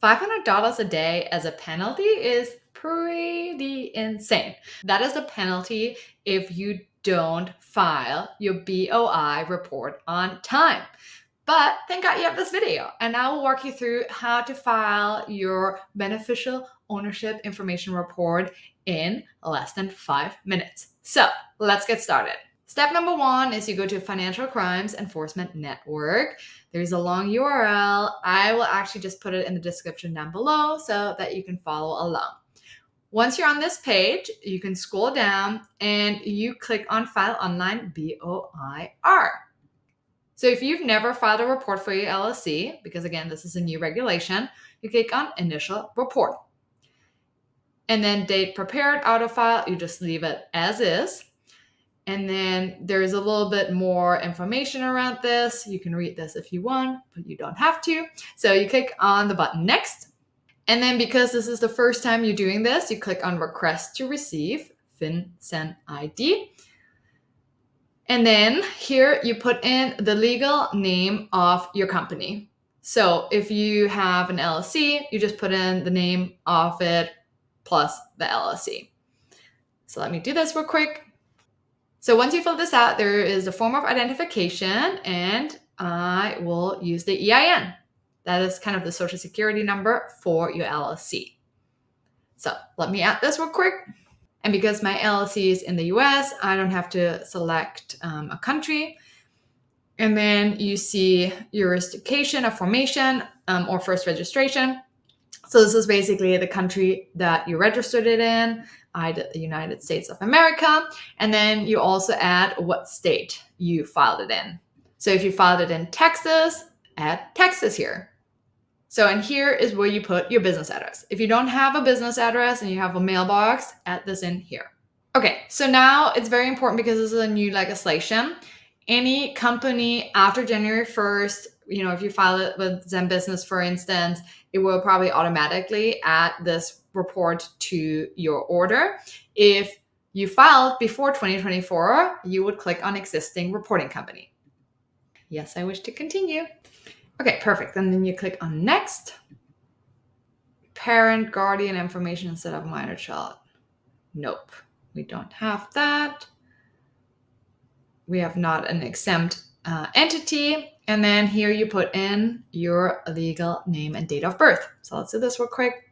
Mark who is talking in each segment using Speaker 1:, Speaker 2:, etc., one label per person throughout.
Speaker 1: $500 a day as a penalty is pretty insane. That is the penalty if you don't file your BOI report on time. But thank God you have this video, and I will walk you through how to file your beneficial ownership information report in less than 5 minutes. So let's get started. Step number 1 is you go to Financial Crimes Enforcement Network. There's a long URL. I will actually just put it in the description down below so that you can follow along. Once you're on this page, you can scroll down and you click on File Online BOIR. So if you've never filed a report for your LLC, because again, this is a new regulation, you click on Initial Report. And then Date Prepared Auto File, you just leave it as is. And then there's a little bit more information around this. You can read this if you want, but you don't have to. So you click on the button Next. And then because this is the first time you're doing this, you click on Request to Receive FinCEN ID. And then here you put in the legal name of your company. So if you have an LLC, you just put in the name of it plus the LLC. So let me do this real quick. So once you fill this out, there is a form of identification, and I will use the EIN. That is kind of the social security number for your LLC. So let me add this real quick. And because my LLC is in the US, I don't have to select a country. And then you see jurisdiction of formation or first registration. So this is basically the country that you registered it in. I did the United States of America. And then you also add what state you filed it in. So if you filed it in Texas, add Texas here. So, and here is where you put your business address. If you don't have a business address and you have a mailbox, add this in here. Okay, so now it's very important because this is a new legislation. Any company after January 1st, if you file it with Zen Business, for instance, it will probably automatically add this report to your order. If you filed before 2024, you would click on Existing Reporting Company. Yes, I wish to continue. Okay, perfect. And then you click on Next. Parent, guardian information instead of minor child. Nope, we don't have that. We have not an exempt entity. And then here you put in your legal name and date of birth. So let's do this real quick.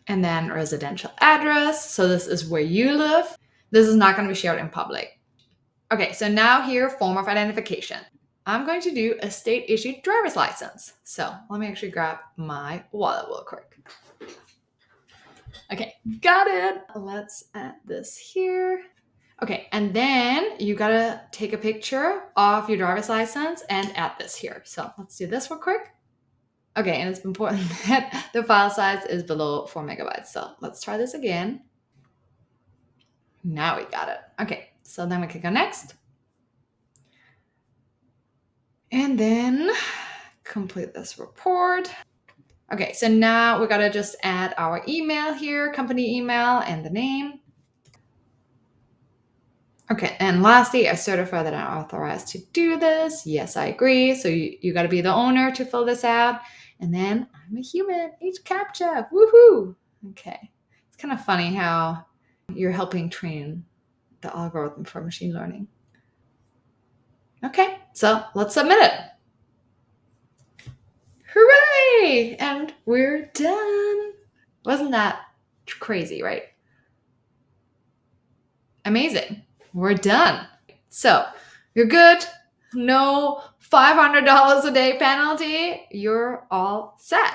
Speaker 1: And then residential address. So this is where you live. This is not going to be shared in public. Okay, so now here, form of identification. I'm going to do a state-issued driver's license. So let me actually grab my wallet real quick. Okay, got it. Let's add this here. Okay, and then you gotta take a picture of your driver's license and add this here. So let's do this real quick. Okay, and it's important that the file size is below 4 megabytes. So let's try this again. Now we got it. Okay, so then we click on Next. And then complete this report. Okay, so now we gotta just add our email here, company email and the name. Okay, and lastly, I certify that I'm authorized to do this. Yes, I agree. So you gotta be the owner to fill this out. And then I'm a human, H CAPTCHA, woohoo. Okay, it's kind of funny how you're helping train the algorithm for machine learning. Okay, so let's submit it. Hooray! And we're done. Wasn't that crazy, right? Amazing. We're done. So you're good. No $500 a day penalty. You're all set.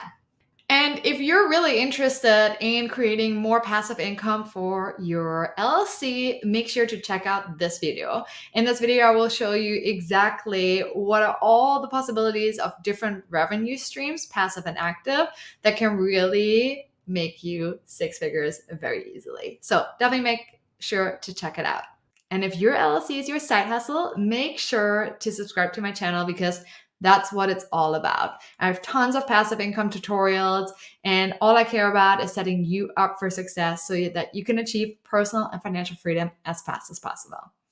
Speaker 1: And if you're really interested in creating more passive income for your LLC, make sure to check out this video. In this video, I will show you exactly what are all the possibilities of different revenue streams, passive and active, that can really make you 6 figures very easily. So definitely make sure to check it out. And if your LLC is your side hustle, make sure to subscribe to my channel because that's what it's all about. I have tons of passive income tutorials, and all I care about is setting you up for success so that you can achieve personal and financial freedom as fast as possible.